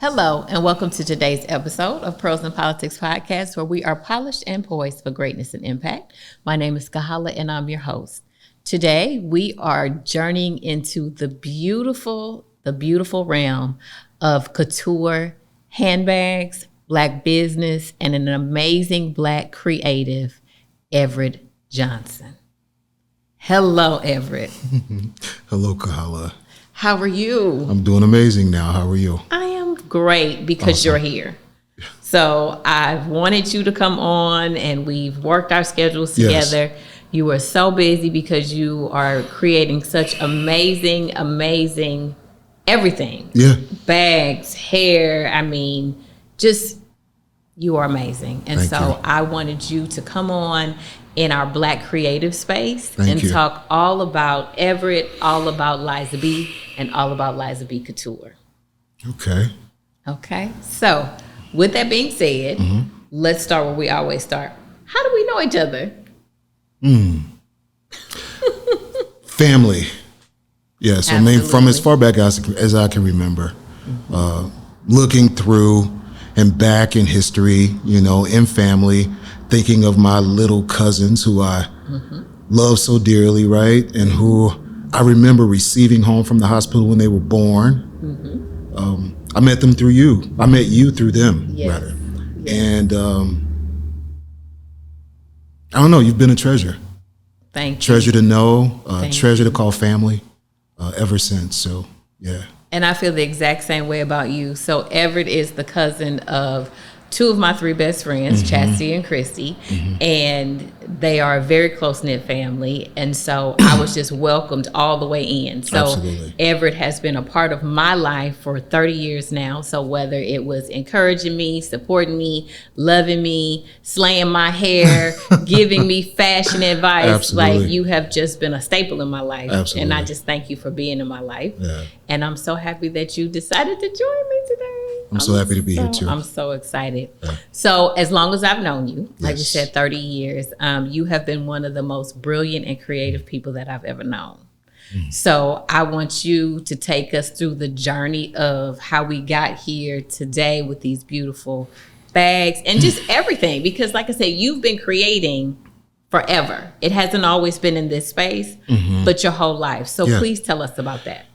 Hello, and welcome to today's episode of Pros in Politics Podcast, where we are polished and poised for greatness and impact. My name is Kahala, and I'm your host. Today, we are journeying into the beautiful realm of couture, handbags, Black business, and an amazing Black creative, Everett Johnson. Hello, Everett. Hello, Kahala. How are you? I'm doing amazing now. How are you? I am great because Awesome. You're here. So I've wanted you to come on, and we've worked our schedules together. Yes. You are so busy because you are creating such amazing everything. Yeah. Bags, hair. I mean, just you are amazing. And Thank you. I wanted you to come on in our Black creative space Thank you. talk all about Everett, all about Liza B, and all about Liza B Couture. Okay. So with that being said, let's start where we always start. How do we know each other? Family. Yes, I mean, from as far back as I can remember, looking through and back in history, in family, thinking of my little cousins who I love so dearly, right? And who I remember receiving home from the hospital when they were born. I met them through you. I met you through them, rather. And I don't know, you've been a treasure. Thank you. Treasure to know, treasure to call family ever since. So, yeah. And I feel the exact same way about you. So Everett is the cousin of two of my three best friends, Chastity and Christy, and they are a very close-knit family. And so I was just welcomed all the way in. So Absolutely. Everett has been a part of my life for 30 years now. So whether it was encouraging me, supporting me, loving me, slaying my hair, giving me fashion advice, Absolutely. like you have just been a staple in my life. Absolutely. And I just thank you for being in my life. Yeah. And I'm so happy that you decided to join me today. I'm so happy to be here too. I'm so excited. Yeah. So as long as I've known you, like you Yes. said, 30 years, you have been one of the most brilliant and creative people that I've ever known. So I want you to take us through the journey of how we got here today with these beautiful bags and just everything. Because like I said, you've been creating forever. It hasn't always been in this space, but your whole life. So please tell us about that.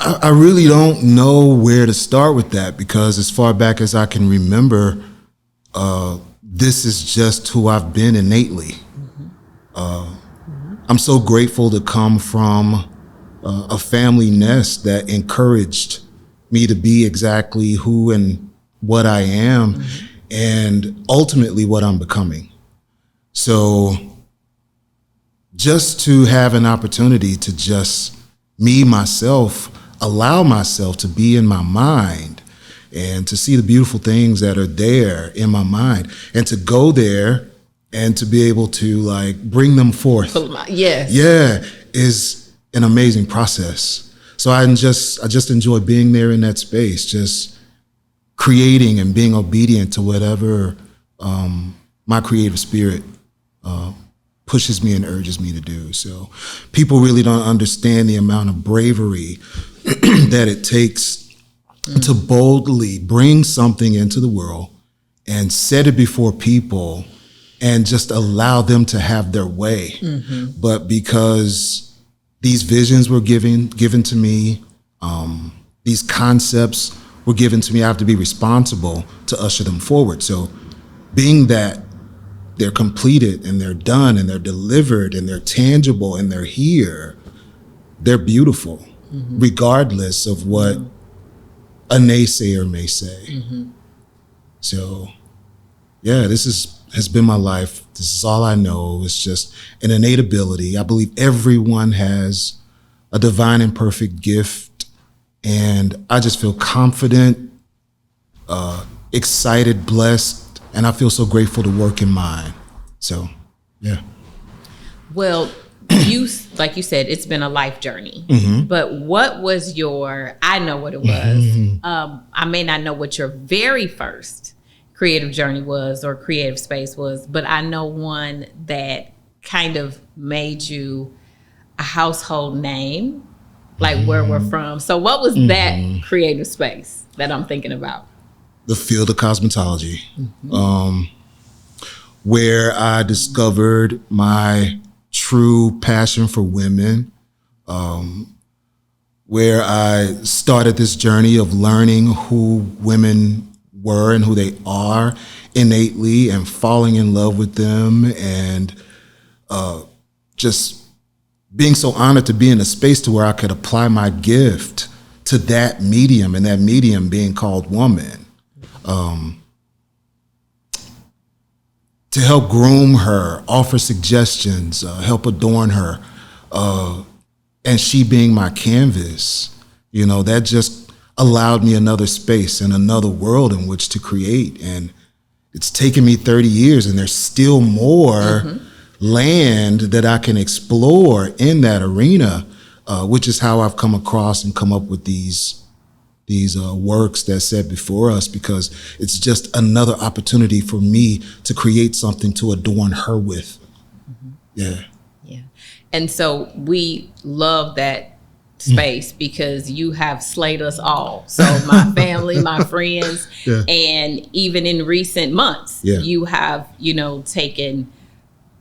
I really don't know where to start with that because as far back as I can remember, this is just who I've been innately. I'm so grateful to come from a family nest that encouraged me to be exactly who and what I am and ultimately what I'm becoming. So just to have an opportunity to just me, myself, allow myself to be in my mind and to see the beautiful things that are there in my mind and to go there and to be able to like bring them forth. Yes. Yeah, is an amazing process. So I just enjoy being there in that space, just creating and being obedient to whatever my creative spirit pushes me and urges me to do. So people really don't understand the amount of bravery that it takes to boldly bring something into the world and set it before people and just allow them to have their way. But because these visions were given to me, these concepts were given to me, I have to be responsible to usher them forward. So being that they're completed and they're done and they're delivered and they're tangible and they're here, they're beautiful, regardless of what a naysayer may say. So, yeah, this has been my life. This is all I know. It's just an innate ability. I believe everyone has a divine and perfect gift, and I just feel confident, excited, blessed, and I feel so grateful to work in mine. So, yeah. Well, like you said, it's been a life journey. But what was I know what it was. I may not know what your very first creative journey was or creative space was, but I know one that kind of made you a household name like where we're from. So what was that creative space that I'm thinking about? The field of cosmetology, where I discovered my true passion for women, where I started this journey of learning who women were and who they are innately, and falling in love with them, and just being so honored to be in a space to where I could apply my gift to that medium, and that medium being called woman, to help groom her, offer suggestions, help adorn her, and she being my canvas, that just allowed me another space and another world in which to create. And it's taken me 30 years, and there's still more land that I can explore in that arena, which is how I've come across and come up with these works that's set before us, because it's just another opportunity for me to create something to adorn her with. Yeah. And so we love that space because you have slayed us all. So my family, my friends, and even in recent months, you have, taken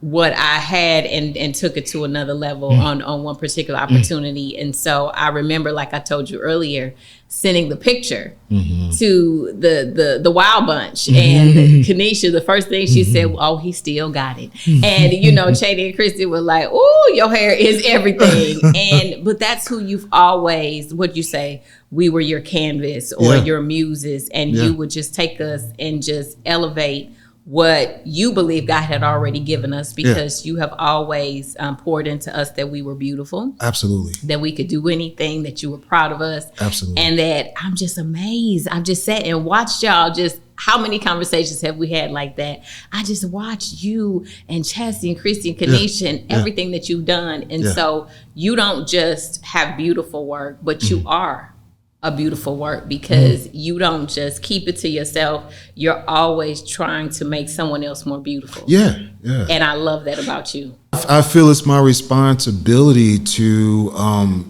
what I had and took it to another level on one particular opportunity. And so I remember, like I told you earlier, sending the picture to the Wild Bunch, and Kanisha, the first thing she said, "Oh, he still got it." And Chady and Christy were like, "Oh, your hair is everything." But that's who you've always, what'd you say? We were your canvas or your muses, and you would just take us and just elevate what you believe God had already given us, because you have always poured into us that we were beautiful. Absolutely. That we could do anything, that you were proud of us. Absolutely. And that I'm just amazed. I've just sat and watched y'all. Just how many conversations have we had like that? I just watched you and Chastity and Christy and Kanisha and everything that you've done. And so you don't just have beautiful work, but you are a beautiful work, because you don't just keep it to yourself. You're always trying to make someone else more beautiful. Yeah. And I love that about you. I feel it's my responsibility to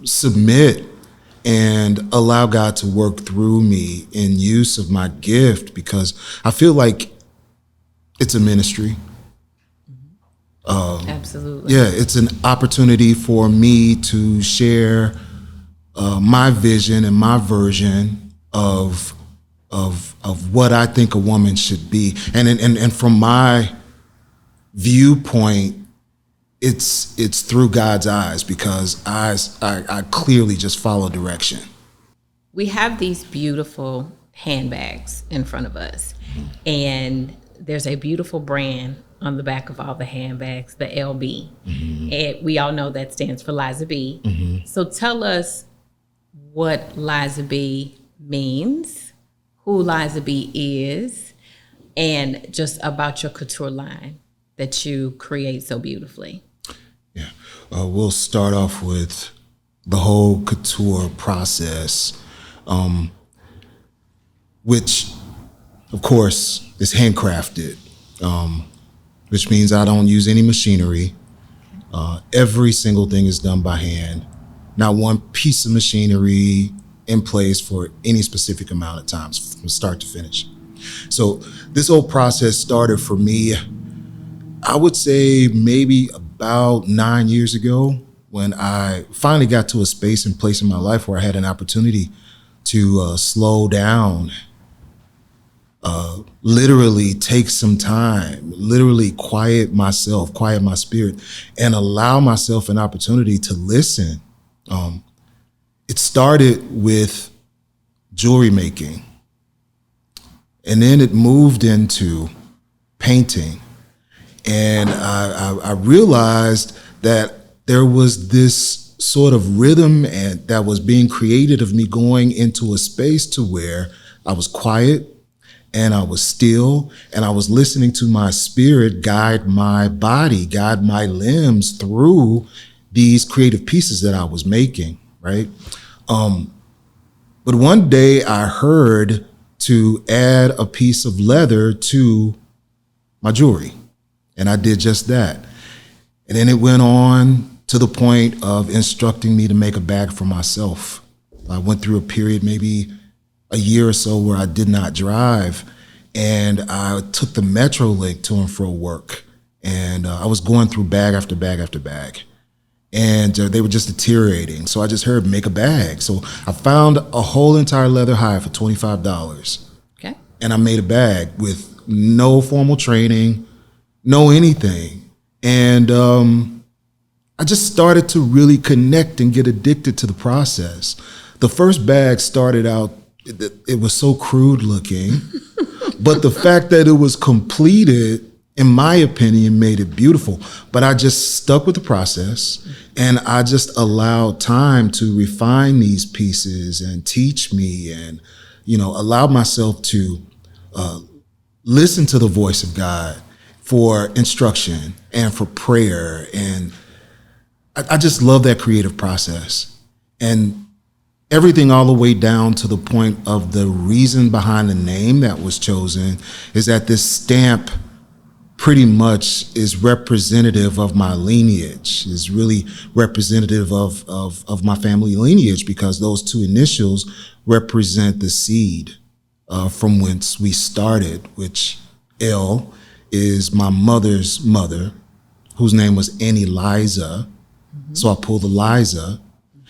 submit and allow God to work through me in use of my gift, because I feel like it's a ministry. Absolutely. Yeah, it's an opportunity for me to share my vision and my version of what I think a woman should be, and from my viewpoint, it's through God's eyes, because I clearly just follow direction. We have these beautiful handbags in front of us, and there's a beautiful brand on the back of all the handbags, the LB, and we all know that stands for Liza B. So tell us what Liza B means, who Liza B is, and just about your couture line that you create so beautifully. Yeah, we'll start off with the whole couture process, which, of course, is handcrafted, which means I don't use any machinery. Every single thing is done by hand. Not one piece of machinery in place for any specific amount of time, from start to finish. So this whole process started for me, I would say maybe about 9 years ago, when I finally got to a space and place in my life where I had an opportunity to slow down, literally take some time, literally quiet myself, quiet my spirit, and allow myself an opportunity to listen. It started with jewelry making, and then it moved into painting. And I realized that there was this sort of rhythm and that was being created of me going into a space to where I was quiet and I was still, and I was listening to my spirit guide my body, guide my limbs through these creative pieces that I was making, right? But one day I heard to add a piece of leather to my jewelry, and I did just that. And then it went on to the point of instructing me to make a bag for myself. I went through a period, maybe a year or so, where I did not drive, and I took the Metro Link to and fro work, and I was going through bag after bag after bag, and they were just deteriorating. So I just heard make a bag. So I found a whole entire leather hide for $25. Okay. And I made a bag with no formal training, no anything. And I just started to really connect and get addicted to the process. The first bag started out, it was so crude looking, but the fact that it was completed, in my opinion, made it beautiful. But I just stuck with the process, and I just allowed time to refine these pieces and teach me, and, allowed myself to listen to the voice of God for instruction and for prayer. And I just love that creative process. And everything all the way down to the point of the reason behind the name that was chosen is that this stamp pretty much is representative of my lineage, is really representative of my family lineage, because those two initials represent the seed from whence we started, which L is my mother's mother, whose name was Liza. Mm-hmm. So I pulled the Liza.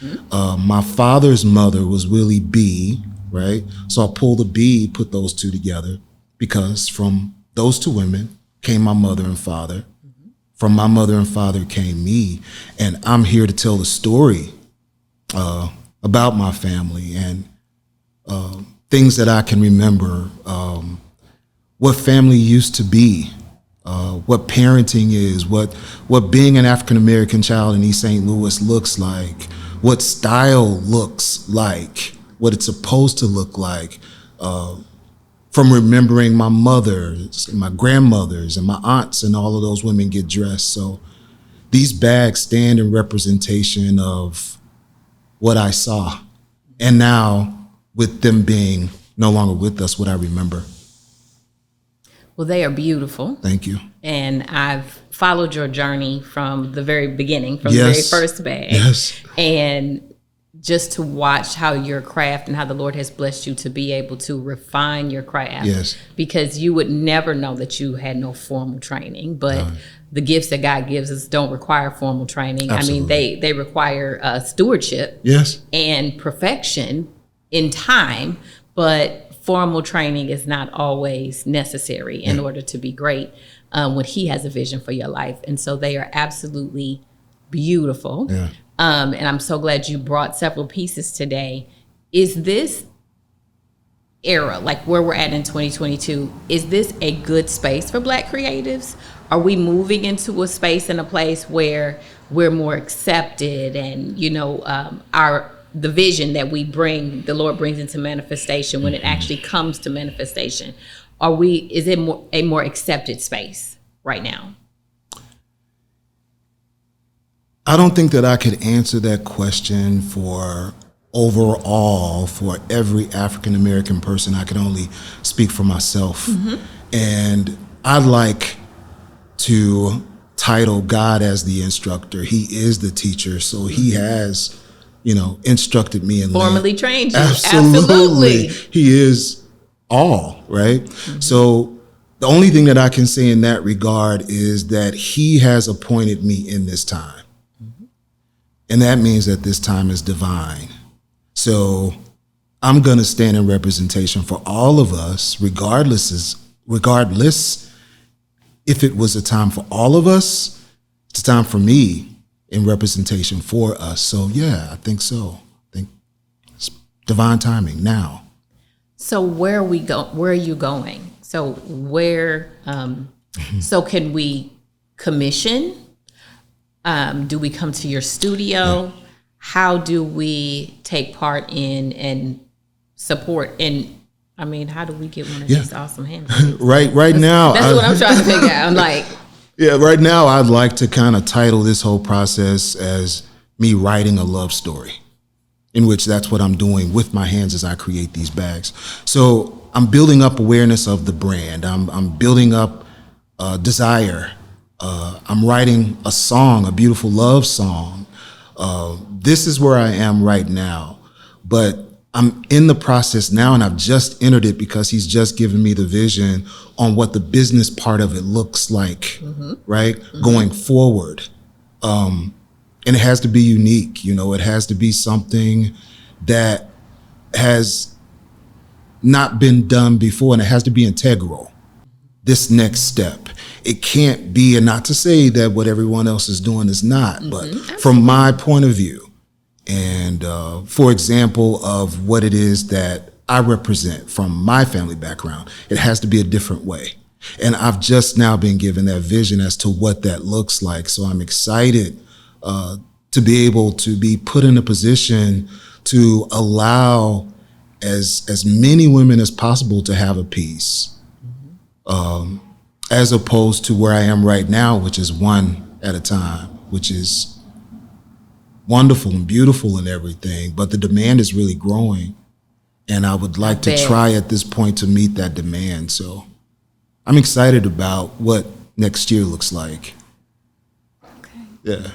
Mm-hmm. My father's mother was Willie B, right? So I pulled the B, put those two together, because from those two women came my mother and father. Mm-hmm. From my mother and father came me. And I'm here to tell the story about my family and things that I can remember, what family used to be, what parenting is, what being an African-American child in East St. Louis looks like, what style looks like, what it's supposed to look like, from remembering my mother's, and my grandmothers, and my aunts, and all of those women get dressed. So these bags stand in representation of what I saw. And now, with them being no longer with us, what I remember. Well, they are beautiful. Thank you. And I've followed your journey from the very beginning, from the very first bag. Yes. And just to watch how your craft and how the Lord has blessed you to be able to refine your craft. Yes. Because you would never know that you had no formal training, but the gifts that God gives us don't require formal training. Absolutely. I mean, they require stewardship. Yes. And perfection in time, but formal training is not always necessary in order to be great when He has a vision for your life. And so they are absolutely beautiful. Yeah. And I'm so glad you brought several pieces today. Is this era, like where we're at in 2022, is this a good space for Black creatives? Are we moving into a space and a place where we're more accepted, and the vision that we bring, the Lord brings into manifestation, when it actually comes to manifestation, is it a more accepted space right now? I don't think that I could answer that question for overall for every African American person. I can only speak for myself. Mm-hmm. And I'd like to title God as the instructor. He is the teacher, so He has instructed me and formally trained you. Absolutely. He is all, right? Mm-hmm. So the only thing that I can say in that regard is that He has appointed me in this time. Mm-hmm. And that means that this time is divine. So I'm going to stand in representation for all of us, regardless if it was a time for all of us, it's a time for me in representation for us. So yeah, I think so. I think it's divine timing now. So where are you going? So where, so can we commission? Do we come to your studio? Yeah. How do we take part in and support? And I mean, how do we get one of these awesome hands? Right now. That's what I'm trying to figure out. I'm like, yeah, right now I'd like to kind of title this whole process as me writing a love story, in which that's what I'm doing with my hands as I create these bags. So I'm building up awareness of the brand. I'm building up desire I'm writing a song, a beautiful love song. This is where I am right now, but I'm in the process now, and I've just entered it because he's just given me the vision on what the business part of it looks like, right? Going forward. And it has to be unique, it has to be something that has not been done before, and it has to be integral. This next step. It can't be, and not to say that what everyone else is doing is not, but from my point of view, and for example of what it is that I represent from my family background, it has to be a different way. And I've just now been given that vision as to what that looks like. So I'm excited to be able to be put in a position to allow as many women as possible to have a piece. As opposed to where I am right now, which is one at a time, which is wonderful and beautiful and everything, but the demand is really growing. And I would like to try at this point to meet that demand. So I'm excited about what next year looks like. Okay. Yeah.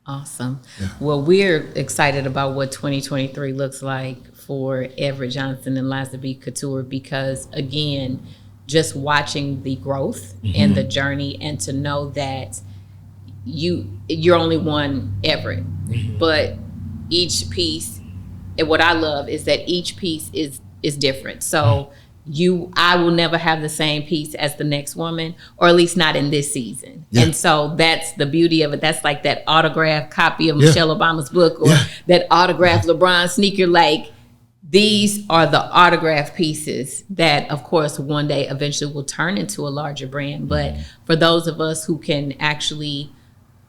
Awesome. Yeah. Well, we're excited about what 2023 looks like for Everett Johnson and Liza B. Couture because, again, just watching the growth and the journey, and to know that you're only one Everett, but each piece, and what I love is that each piece is different. So I will never have the same piece as the next woman, or at least not in this season. Yeah. And so that's the beauty of it. That's like that autographed copy of Michelle Obama's book, or that autographed LeBron sneaker. Like, these are the autograph pieces that, of course, one day eventually will turn into a larger brand. But for those of us who can actually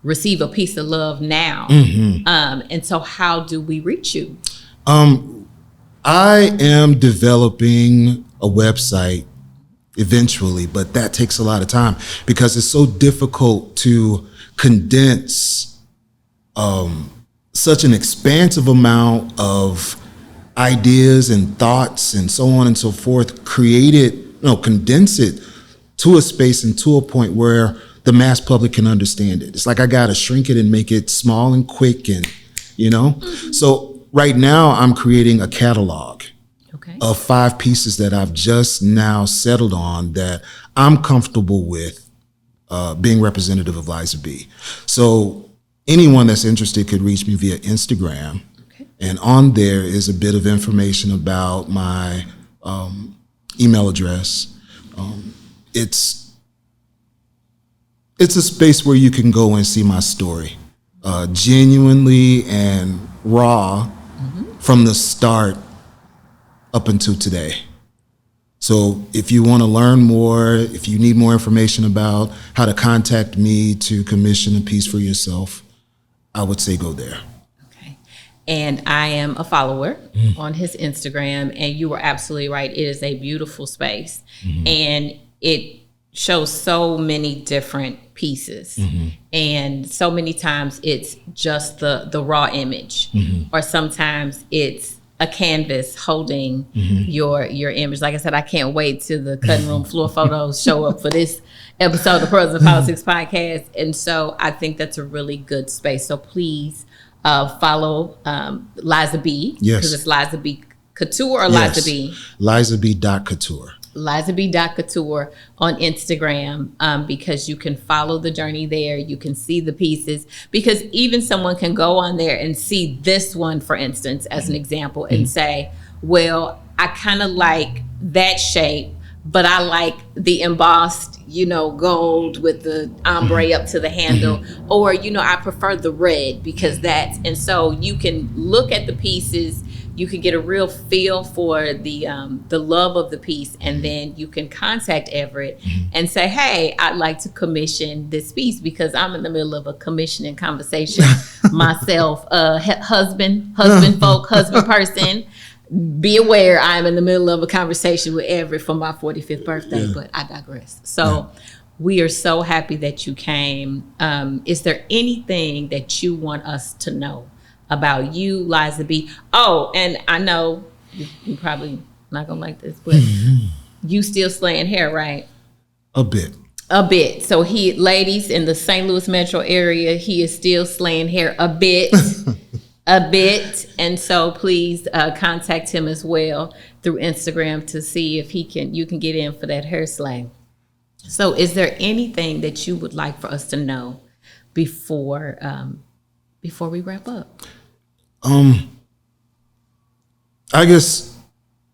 receive a piece of love now, and so how do we reach you? I am developing a website eventually, but that takes a lot of time because it's so difficult to condense such an expansive amount of ideas and thoughts and so on and so forth, condense it to a space and to a point where the mass public can understand it. It's like I gotta shrink it and make it small and quick, and So right now I'm creating a catalog of 5 pieces that I've just now settled on that I'm comfortable with being representative of Liza B. So anyone that's interested could reach me via Instagram. And on there is a bit of information about my email address. It's a space where you can go and see my story, genuinely and raw from the start up until today. So if you want to learn more, if you need more information about how to contact me to commission a piece for yourself, I would say go there. And I am a follower on his Instagram, and you were absolutely right. It is a beautiful space, and it shows so many different pieces, and so many times it's just the raw image, or sometimes it's a canvas holding your image. Like I said, I can't wait till the cutting room floor photos show up for this episode of Pros in Politics podcast, and so I think that's a really good space. So please. Follow Liza B. Yes. Because it's Liza B. Couture or Liza B? Liza B.Couture. Liza B.Couture on Instagram, because you can follow the journey there. You can see the pieces, because even someone can go on there and see this one, for instance, as an example, and say, well, I kind of like that shape, but I like the embossed, gold with the ombre up to the handle, or, I prefer the red because that's, and so you can look at the pieces, you can get a real feel for the love of the piece, and then you can contact Everett and say, hey, I'd like to commission this piece, because I'm in the middle of a commissioning conversation myself, husband person. Be aware, I'm in the middle of a conversation with Everett for my 45th birthday, but I digress. So we are so happy that you came. Is there anything that you want us to know about you, Liza B? Oh, and I know you probably not gonna like this, but you still slaying hair, right? A bit. A bit. So ladies in the St. Louis metro area, he is still slaying hair a bit, a bit. And so please contact him as well through Instagram to see if you can get in for that hair slay. So is there anything that you would like for us to know before we wrap up? I guess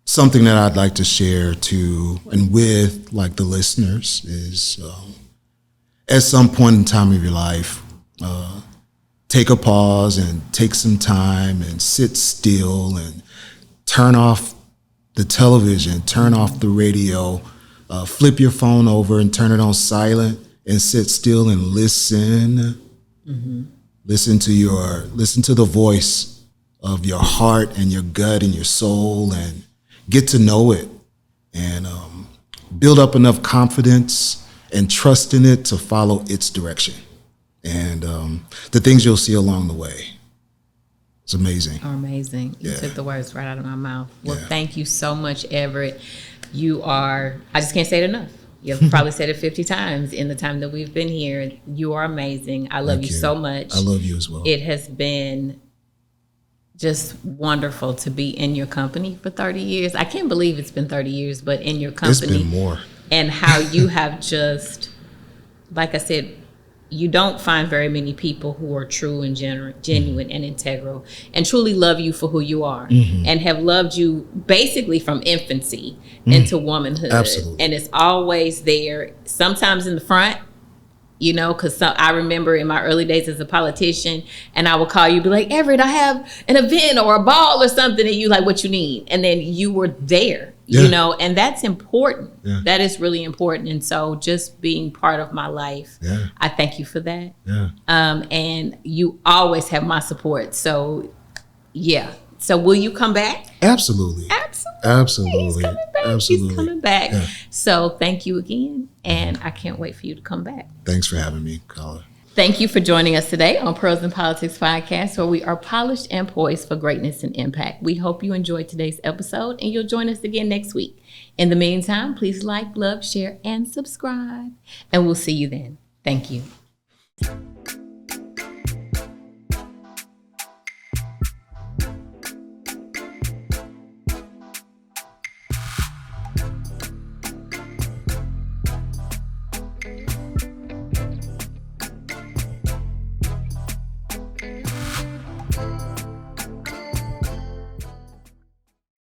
something that I'd like to share to and with like the listeners is at some point in time of your life, take a pause and take some time and sit still and turn off the television, turn off the radio, flip your phone over and turn it on silent and sit still and listen. Mm-hmm. Listen to the voice of your heart and your gut and your soul and get to know it and build up enough confidence and trust in it to follow its direction and the things you'll see along the way. It's amazing. Amazing. You took the words right out of my mouth. Well, thank you so much, Everett. I just can't say it enough. You've probably said it 50 times in the time that we've been here. You are amazing. I love you so much. I love you as well. It has been just wonderful to be in your company for 30 years. I can't believe it's been 30 years, but in your company. It's been more. And how you have just, like I said, you don't find very many people who are true and genuine and integral and truly love you for who you are and have loved you basically from infancy into womanhood. Absolutely. And it's always there, sometimes in the front, because I remember in my early days as a politician, and I would call you, be like, Everett, I have an event or a ball or something, and you like, what you need? And then you were there, and that's important. Yeah. That is really important. And so just being part of my life, I thank you for that. Yeah. And you always have my support. So, yeah. So will you come back? Absolutely. Absolutely. He's coming back. Absolutely. He's coming back. Yeah. So thank you again. And I can't wait for you to come back. Thanks for having me, Carla. Thank you for joining us today on Pros in Politics Podcast, where we are polished and poised for greatness and impact. We hope you enjoyed today's episode and you'll join us again next week. In the meantime, please like, love, share, and subscribe. And we'll see you then. Thank you.